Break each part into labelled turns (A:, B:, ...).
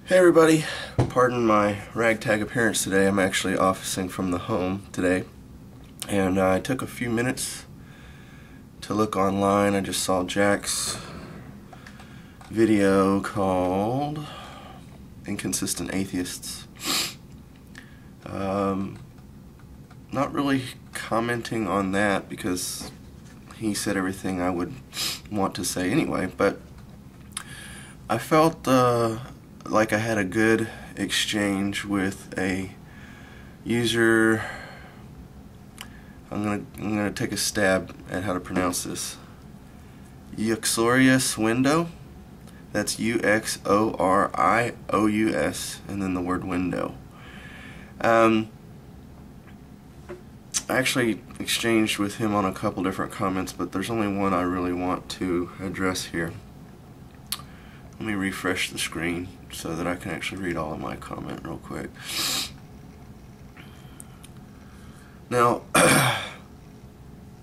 A: Hey everybody, pardon my ragtag appearance today. I'm actually officing from the home today, and I took a few minutes to look online. I just saw Jack's video called Inconsistent Atheists. Not really commenting on that because he said everything I would want to say anyway, but I felt like I had a good exchange with a user. I'm gonna take a stab at how to pronounce this. Uxorious Window. That's U-X-O-R-I-O-U-S, and then the word window. I actually exchanged with him on a couple different comments, but there's only one I really want to address here. Let me refresh the screen so that I can actually read all of my comment real quick. Now,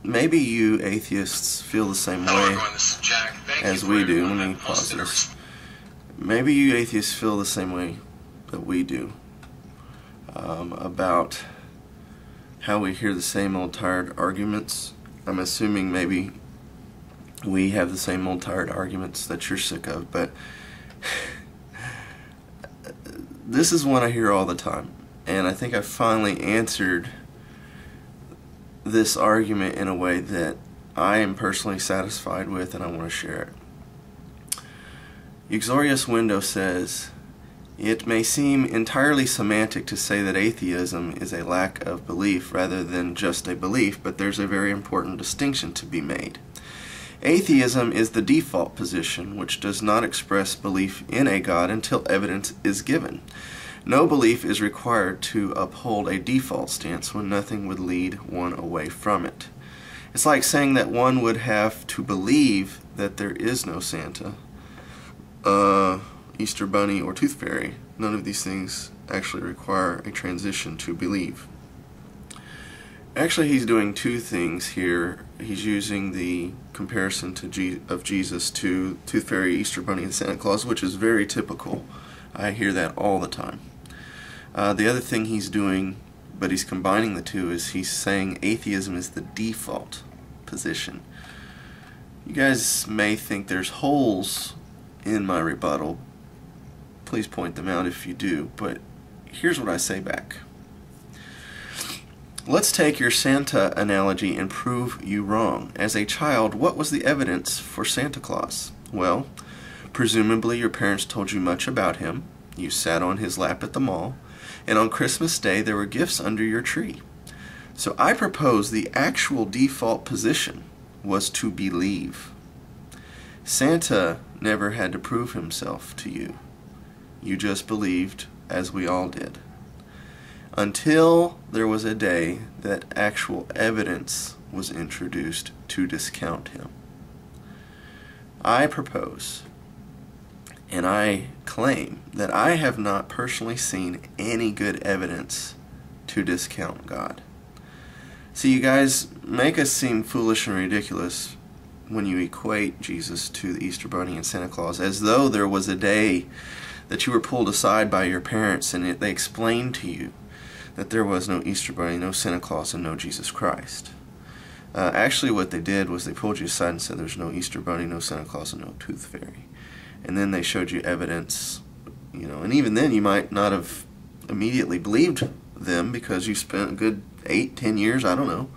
A: maybe you atheists feel the same way as we do. Let me pause this. Maybe you atheists feel the same way that we do about how we hear the same old tired arguments. I'm assuming maybe we have the same old tired arguments that you're sick of, but this is one I hear all the time, and I think I finally answered this argument in a way that I am personally satisfied with, and I want to share it. Uxorious Window says, "It may seem entirely semantic to say that atheism is a lack of belief rather than just a belief, but there's a very important distinction to be made. Atheism is the default position, which does not express belief in a God until evidence is given. No belief is required to uphold a default stance when nothing would lead one away from it. It's like saying that one would have to believe that there is no Santa, Easter Bunny, or Tooth Fairy. None of these things actually require a transition to believe." Actually, he's doing two things here. He's using the comparison of Jesus to Tooth Fairy, Easter Bunny, and Santa Claus, which is very typical. I hear that all the time. The other thing he's doing, but he's combining the two, is he's saying atheism is the default position. You guys may think there's holes in my rebuttal. Please point them out if you do, but here's what I say back. Let's take your Santa analogy and prove you wrong. As a child, what was the evidence for Santa Claus? Well, presumably your parents told you much about him. You sat on his lap at the mall, and on Christmas Day there were gifts under your tree. So I propose the actual default position was to believe. Santa never had to prove himself to you. You just believed, as we all did, until there was a day that actual evidence was introduced to discount him. I propose, and I claim, that I have not personally seen any good evidence to discount God. See, you guys make us seem foolish and ridiculous when you equate Jesus to the Easter Bunny and Santa Claus, as though there was a day that you were pulled aside by your parents and they explained to you that there was no Easter Bunny, no Santa Claus, and no Jesus Christ. Actually, what they did was they pulled you aside and said there's no Easter Bunny, no Santa Claus, and no Tooth Fairy. And then they showed you evidence, and even then you might not have immediately believed them because you spent a good 8-10 years, I don't know,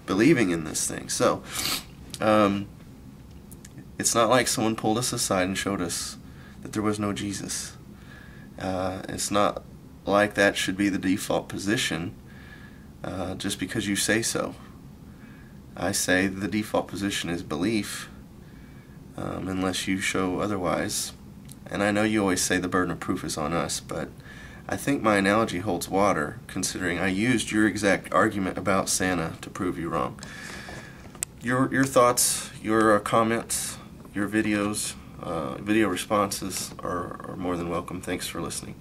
A: believing in this thing. So, it's not like someone pulled us aside and showed us that there was no Jesus. It's not like that should be the default position just because you say so. I say the default position is belief unless you show otherwise. And I know you always say the burden of proof is on us, but I think my analogy holds water considering I used your exact argument about Santa to prove you wrong. Your thoughts, your comments, your videos, video responses are more than welcome. Thanks for listening.